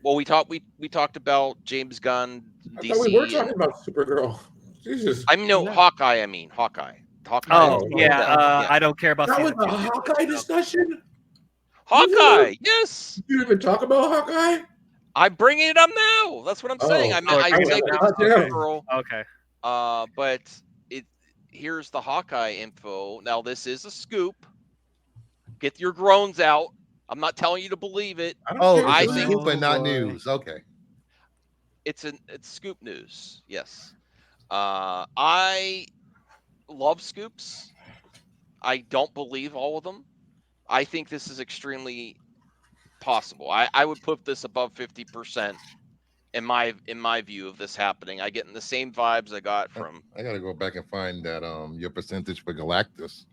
Well, we talked about James Gunn, I thought we were DC, and talking about Supergirl. Jesus. I mean no No. Hawkeye. I mean Hawkeye. Hawkeye is Oh Oh, the yeah, okay. yeah. I don't care about That was season a two. Hawkeye discussion. You didn't Hawkeye. Yes, you didn't even talk about Hawkeye. I'm bringing it up now. That's what I'm saying. Oh, Oh, I bring it up said now. with Okay, Supergirl, okay. but it here's the Hawkeye info. Now this is a scoop. Get your groans out. I'm not telling you to believe it. I don't Oh, care. it's I a think scoop and Oh not boy. news. Okay. it's scoop news. Yes. I love scoops. I don't believe all of them. I think this is extremely possible. I would put this above 50% in my view of this happening. I get in the same vibes I got from I gotta go back and find that your percentage for Galactus.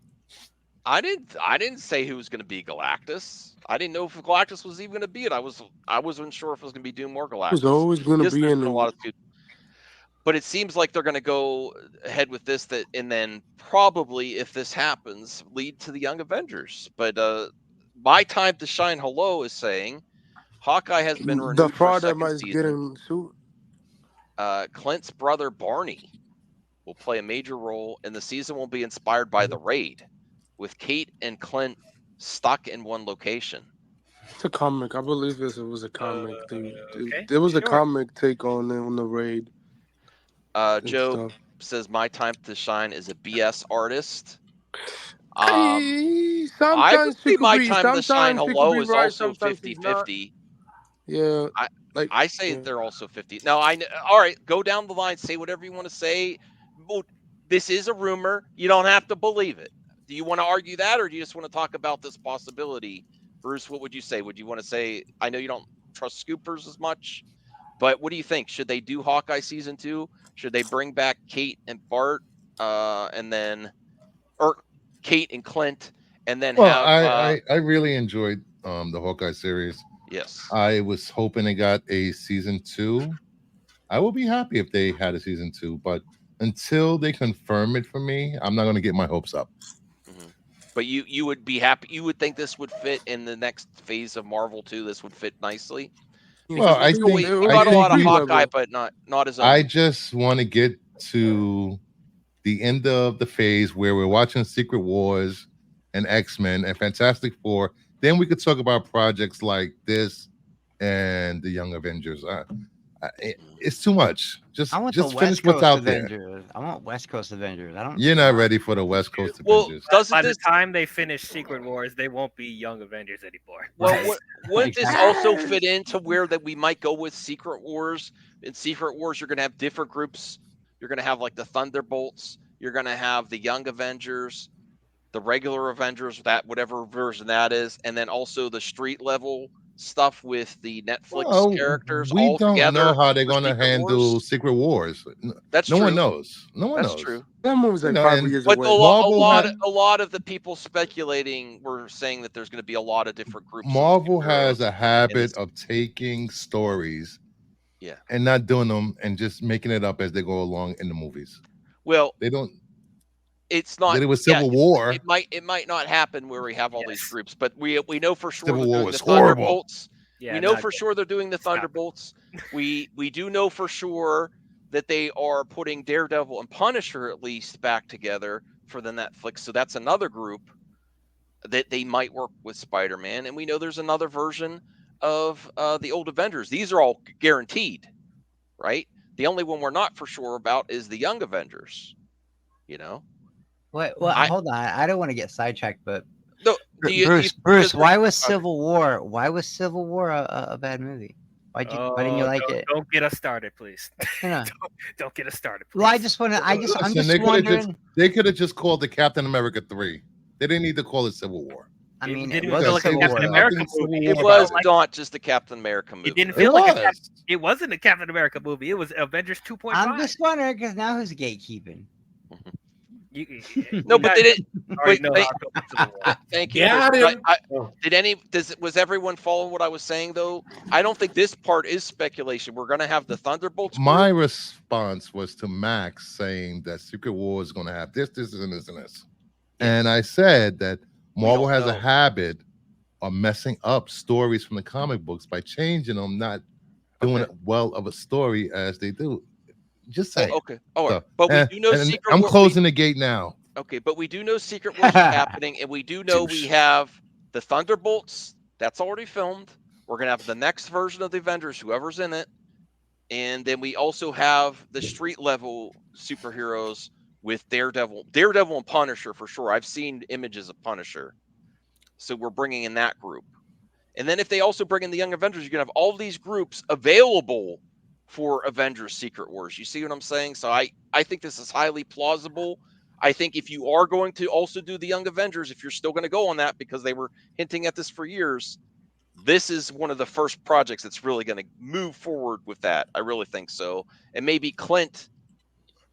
I didn't say who was going to be Galactus. I didn't know if Galactus was even going to be it. I wasn't sure if it was going to be Doom or was Galactus. always going to Yes, be there's in been a the. lot of scoops, but it seems like they're going to go ahead with this that and then probably if this happens lead to the Young Avengers. But my time to shine hello is saying Hawkeye has been The renewed for a fraud that second might season. getting sued. Clint's brother Barney will play a major role, and the season will be inspired by the raid, with Kate and Clint stuck in one location. It's a comic. I believe this. It was a comic. Okay, There was a sure. comic take on the raid and Joe stuff. says my time to shine is a BS artist. Um, I would Sometimes she say could my be. time to shine Sometimes she could hello be is right. also Sometimes she's not. 50-50. Yeah, I like I say yeah. they're also 50. No, all right, go down the line, say whatever you want to say. Well, this is a rumor. You don't have to believe it. Do you want to argue that or do you just want to talk about this possibility? Bruce, what would you say? Would you want to say I know you don't trust scoopers as much, but what do you think? Should they do Hawkeye season 2? Should they bring back Kate and Bart and then or Kate and Clint and then Well, have I really enjoyed the Hawkeye series. yes. I was hoping they got a season two. I will be happy if they had a season two, but until they confirm it for me, I'm not going to get my hopes up. Mhm. But you would be happy. You would think this would fit in the next phase of Marvel too. This would fit nicely Yeah, Well, because it'll I be think we it'll I got a be a think lot of street we Hawkeye, level. but not as I just want to get to the end of the phase where we're watching Secret Wars and X-Men and Fantastic Four. Then we could talk about projects like this and the Young Avengers. It's too much. I want the Just finish West what's Coast out there. Avengers. I want West Coast Avengers. I don't You're not want. ready for the West Coast well. Avengers. Doesn't By the this time they finish Secret Wars, they won't be Young Avengers anymore. well? Right. Wouldn't this Exactly. also Yes. fit into where that we might go with Secret Wars? In Secret Wars, you're going to have different groups. You're going to have like the Thunderbolts. You're going to have the Young Avengers, the regular Avengers, that whatever version that is, and then also the street level stuff with the Netflix Well, characters we all don't know together how they're for going to Secret handle Wars. Secret Wars. That's No one true. knows. No one That's knows. true. That movie's like five And years But away. Marvel had a lot of the people speculating were saying that there's going to be a lot of different groups of Marvel superheroes has a in this. habit of taking stories Yeah. and not doing them and just making it up as they go along in the movies. Well, They don't. it's They not. did it with Yeah, Civil War. it might not happen where we have all these Yes. groups, but we know for sure Civil they're War doing the was horrible. Thunderbolts. We Yeah, know not for good. sure they're doing the Stop it. Thunderbolts. We do know for sure that they are putting Daredevil and Punisher at least back together for the Netflix. So that's another group that they might work with Spider-Man, and we know there's another version of the old Avengers. These are all guaranteed, right? The only one we're not for sure about is the Young Avengers. You know, Wait, well, I hold on. I don't want to get sidetracked, but no. Do you Bruce, because we're why was okay? Civil War? Why was Civil War a bad movie? Why didn't you Oh, like it? don't get us started, please. You know. Don't get us started, Well, I please. just want to. I'm Listen, just wondering. they could have just called the Captain America 3. They didn't need to call it Civil War I It mean, didn't it even was feel a like a because Civil there's War Captain though. America nothing movie. Civil It War It about was felt it. like not just a Captain America it movie, didn't though. It feel like a was. it wasn't a Captain America movie. It was Avengers 2.5. I'm just wondering because now who's gatekeeping? No, You but guys they didn't. already But know how I feel about Civil War. thank you, Bruce. Got But him. I, Oh, was everyone following what I was saying though? I don't think this part is speculation. We're gonna have the Thunderbolts My group. response was to Max saying that Secret War is going to have this, and this, and this. Yeah, And I said that we Marvel don't has a know. habit of messing up stories from the comic books by changing them, not doing Okay. it well of a story as they do. Just saying. Okay. All right. So, But we do know and Secret I'm War. closing the gate now. Okay, but we do know Secret Wars is happening, and we do know we Douche. have the Thunderbolts. That's already filmed. We're gonna have the next version of the Avengers, whoever's in it, and then we also have the street level superheroes with Daredevil and Punisher for sure. I've seen images of Punisher, so we're bringing in that group. And then if they also bring in the Young Avengers, you're gonna have all these groups available for Avengers Secret Wars. You see what I'm saying? So I think this is highly plausible. I think if you are going to also do the Young Avengers, if you're still going to go on that because they were hinting at this for years, this is one of the first projects that's really going to move forward with that. I really think so. And maybe Clint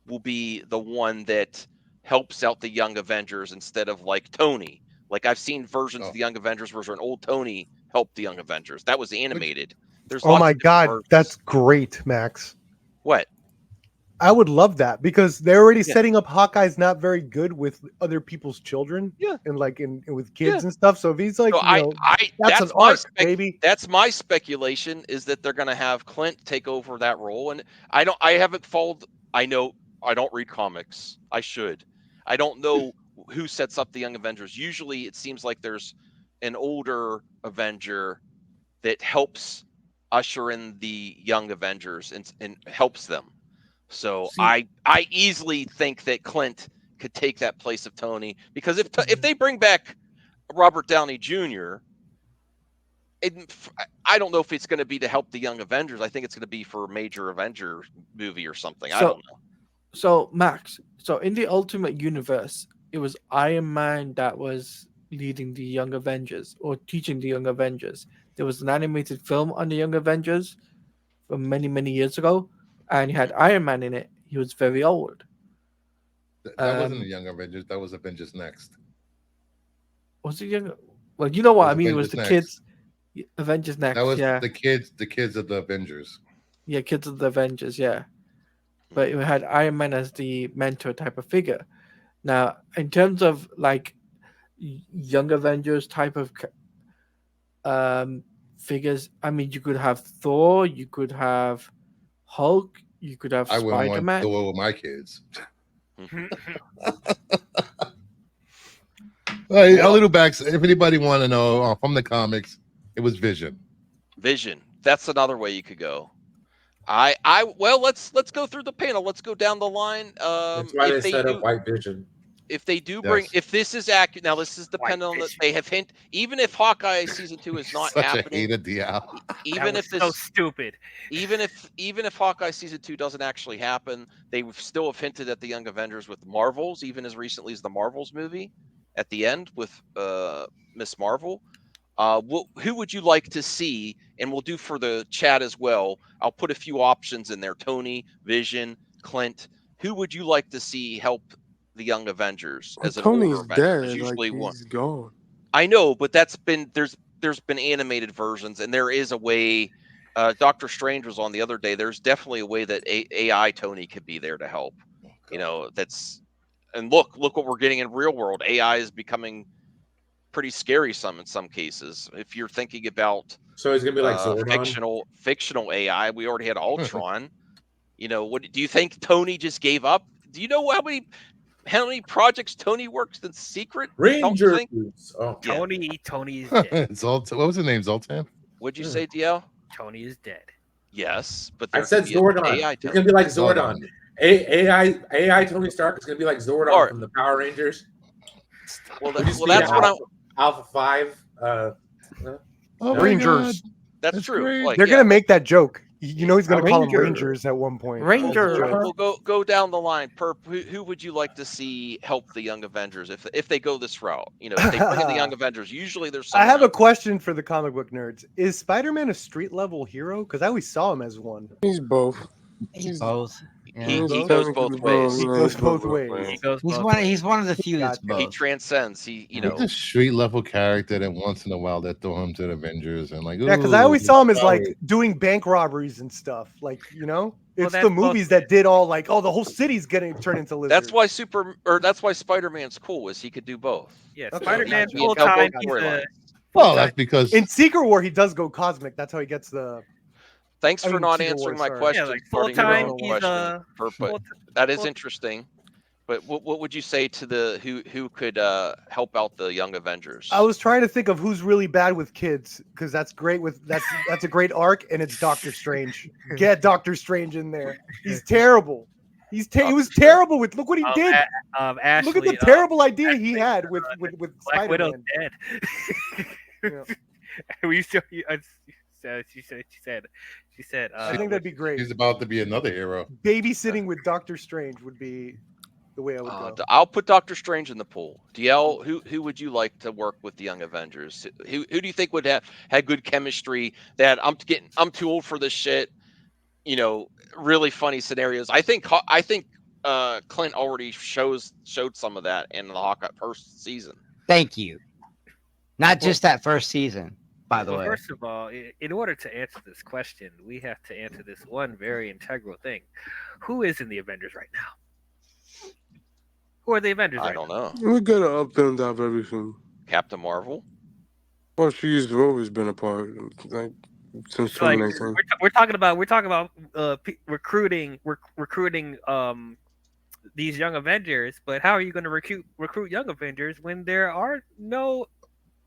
will be the one that helps out the Young Avengers instead of like Tony. Like I've seen versions of the Young Avengers where an old Tony helped the Young Avengers. That was animated. There's Oh lots my of different God, versions. that's great, Max. What? I would love that because they're already Yeah. setting up Hawkeye's not very good with other people's children. Yeah. And like with kids Yeah. and stuff. So if he's like, So that's an arc, baby. That's my speculation is that they're going to have Clint take over that role. And I haven't followed. I know I don't read comics. I should. I don't know who sets up the Young Avengers. Usually it seems like there's an older Avenger that helps usher in the Young Avengers and helps them. So I easily think that Clint could take that place of Tony because if they bring back Robert Downey Jr., I don't know if it's going to be to help the Young Avengers. I think it's going to be for a major Avenger movie or something. I don't know. So Max, so in the Ultimate Universe, it was Iron Man that was leading the Young Avengers or teaching the Young Avengers. There was an animated film on the Young Avengers from many, many years ago, and he had Iron Man in it. He was very old. That wasn't the Young Avengers. That was Avengers Next. Was it Young? Well, you know what I mean. It was Avengers the Next. kids. Avengers Next. That was yeah. the kids of the Avengers. Yeah, kids of the Avengers. Yeah, but it had Iron Man as the mentor type of figure. Now, in terms of like Young Avengers type of figures, I mean, you could have Thor, you could have Hulk, you could have I wouldn't want Spider-Man. Thor with my kids. Right, a little back. If anybody want to know from the comics, it was Vision. Vision. That's another way you could go. Well, let's go through the panel. Let's go down the line. That's why they set up White Vision. If they do bring, if this is accurate, now this is dependent on that they have hint. Even if Hawkeye season 2 is not Such happening, a hater, Dial. even if this so stupid, even if Hawkeye season 2 doesn't actually happen, they still have hinted at the Young Avengers with Marvels, even as recently as the Marvels movie at the end with Miss Marvel. Who would you like to see? And we'll do for the chat as well. I'll put a few options in there: Tony, Vision, Clint. Who would you like to see help the Young Avengers as an Tony's older Avenger? dead. There's usually one. He's gone. I know, but there's been animated versions, and there is a way. Doctor Strange was on the other day. There's definitely a way that AI Tony could be there to help. You know, and look what we're getting in real world. AI is becoming pretty scary in some cases. If you're thinking about So he's gonna be like Zordon? fictional AI, we already had Ultron. You know, what do you think Tony just gave up? Do you know how many projects Tony works in secret? Rangers. Oh, Tony is dead. What was his name? Zoltan? What'd you say, DL? Tony is dead. Yes, but I said Zordon. It's gonna be like Zordon. AI Tony Stark is gonna be like Zordon from the Power Rangers. Well, that's what I'm. Alpha 5. Rangers. That's true. Like, they're gonna make that joke. You know he's gonna call them Rangers at one point. We'll go down the line. Perp, who would you like to see help the Young Avengers if they go this route? You know, if they bring in the Young Avengers, usually there's. I have a question for the comic book nerds. Is Spider-Man a street level hero? Because I always saw him as one. He's both. He's both. Yeah. He goes both ways. He goes both ways. He's one of the few that's both. He transcends. He's a street level character that once in a while they throw him to the Avengers and like. Yeah, because I always saw him as like doing bank robberies and stuff. Like, you know, it's the movies that did all like, oh, the whole city's getting turned into lizards. That's why Spider-Man's cool, is he could do both. Yeah, Okay. Spider-Man He full can help time. both storylines. Well, that's because in Secret War he does go cosmic. That's how he gets the Thanks for not Civil answering War, my sorry. question. Yeah, like starting full your time. own He's question, but full- that is full- interesting. But what would you say to the who could help out the Young Avengers? I was trying to think of who's really bad with kids because that's great with that's a great arc, and it's Doctor Strange. Get Doctor Strange in there. He's terrible. He was terrible with. Look what he did. Ashley, Look at the terrible idea he had with Black Spider Widow's Man. dead. Yeah. She said. I think that'd be great. He's about to be another hero. Babysitting with Doctor Strange would be the way I would go. I'll put Doctor Strange in the pool. DL, who would you like to work with the Young Avengers? Who do you think would have had good chemistry? That I'm too old for this shit. You know, really funny scenarios. I think Clint already showed some of that in the Hawkeye first season. Thank you. Not just that first season, by the way. First of all, in order to answer this question, we have to answer this one very integral thing: who is in the Avengers right now? Who are the Avengers? I don't know. We gotta up and down everything. Captain Marvel. Well, she's always been a part, like since Like, 2019. we're talking about recruiting these young Avengers, but how are you going to recruit young Avengers when there are no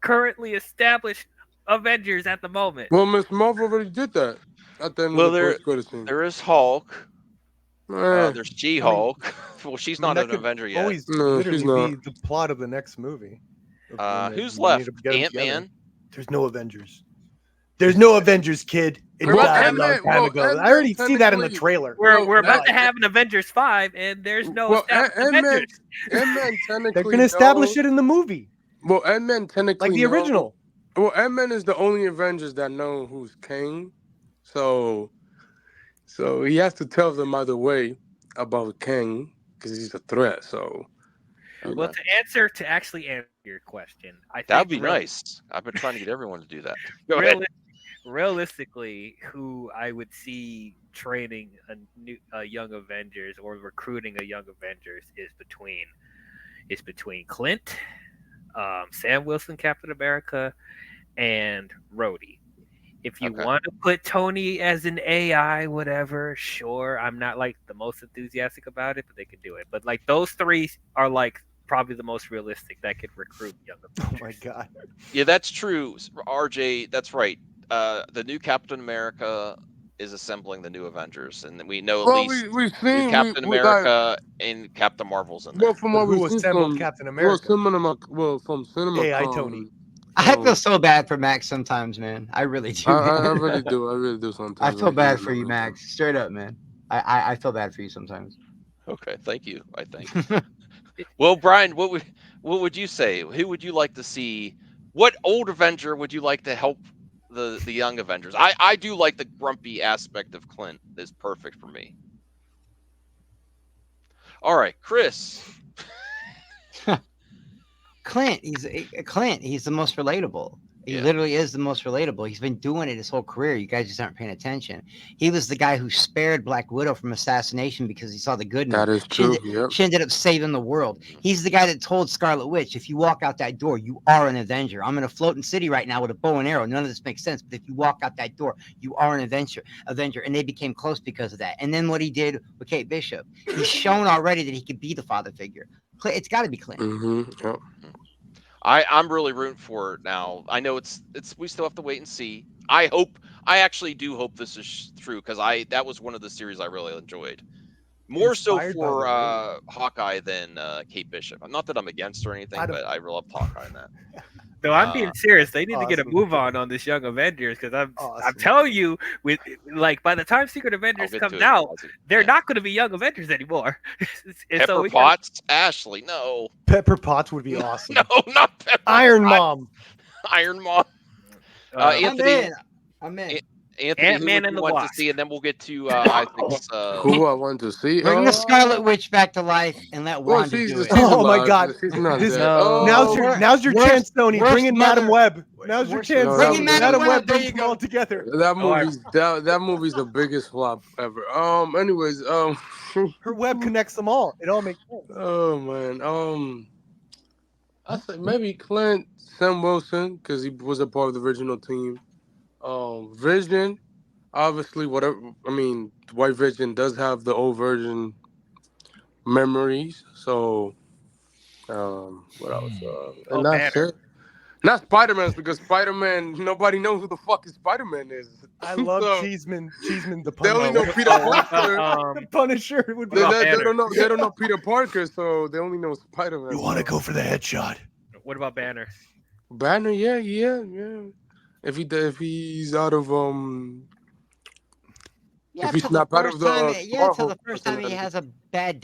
currently established Avengers at the moment? Well, Miss Marvel already did that at the end of the post-credit scene. There is Hulk. There's She-Hulk. Well, she's not an could Avenger yet. Always No, literally she's not. be the plot of the next movie. Who's left? Ant-Man. There's no Avengers. There's no Avengers, kid. It Well, died a Ant-Man- long time well, ago. Ant-Man I already see that in the technically- trailer. We're about to have an Avengers 5, and there's no Well, established Ant-Man Avengers. technically They're gonna establish knows- it in the movie, Well, Ant-Man technically like the knows- original. Well, Ant-Man is the only Avengers that know who's King, so he has to tell them either way about King because he's a threat. So, Well, to actually answer your question, I think That'd be nice. I've been trying to get everyone to do that. Go ahead. Realistically, who I would see training a young Avengers or recruiting a young Avengers is between Clint, Sam Wilson, Captain America, and Rhodey. If you want to put Tony as an AI, whatever, sure. I'm not like the most enthusiastic about it, but they can do it. But like those three are like probably the most realistic that could recruit young Avengers. Oh my god. Yeah, that's true, RJ. That's right. The new Captain America is assembling the new Avengers, and we know at least we've new seen Captain America and Captain Marvel's in there. Well, from what Who we've seen assembled from Captain America? from cinema. AI Tony. I feel so bad for Max sometimes, man. I really do. I really do. I really do sometimes. I feel bad for you, Max. Straight up, man. I feel bad for you sometimes. Okay, thank you. I think. Well, Brian, what would you say? Who would you like to see? What old Avenger would you like to help the young Avengers? I do like the grumpy aspect of Clint. Is perfect for me. All right, Chris. Clint, he's the most relatable. He Yeah. literally is the most relatable. He's been doing it his whole career. You guys just aren't paying attention. He was the guy who spared Black Widow from assassination because he saw the good in her. That is true. Yep. She ended up saving the world. He's the guy that told Scarlet Witch, if you walk out that door, you are an Avenger. I'm in a floating city right now with a bow and arrow. None of this makes sense. But if you walk out that door, you are an Avenger. And they became close because of that. And then what he did with Kate Bishop, he's shown already that he could be the father figure. It's got to be Clint. Mm-hmm. Yep. I'm really rooting for it now. I know it's we still have to wait and see. I actually do hope this is true because that was one of the series I really enjoyed. More Inspired so by for the Hawkeye than Kate Bishop. Not that I'm against or anything, but I really loved Hawkeye in that. No, I'm being serious. They need to get a awesome. move on this Young Avengers because I'm Awesome. telling you, with like by the time Secret Avengers get comes to it, out, Ozzy. they're Yeah. not going to be Young Avengers anymore. And Pepper we gotta- Potts, Ashley, no, Pepper Potts would be awesome. no, not Pepper. Iron Mom. Iron Mom. Uh, Anthony, I'm in. Anthony, Ant-Man who and would the you want to Wasp. see, and then we'll get to I think Who I want to see? Bring the Scarlet Witch back to life and let Well, Wanda she's do it. Oh my alive. God. She's not This- dead. No. Now's your worst- chance, Tony. worst Bring in mother- Madam Web. Now's your worst- chance. No, Tony. that- Madam Web, Web there brings you them go. all together. That movie's the biggest flop ever. Anyways, Her web connects them all. It all makes sense. oh man, I say maybe Clint, Sam Wilson, because he was a part of the original team. Vision, obviously, whatever. I mean, White Vision does have the old version memories. So, what else? And that's Banner. it. Not Spider-Man's because Spider-Man, nobody knows who the fuck Spider-Man is. I love So, Cheeseman. Cheeseman the they only Punisher. know Peter Parker. The Punisher would be. They Banner? don't know. They don't know Peter Parker, so they only know Spider-Man. You want to go for the headshot? What about Banner? Banner? Yeah. If he's out of Yeah, if he's till the not part first of the time. Yeah, till the Marvel first time he Cinematic has a bad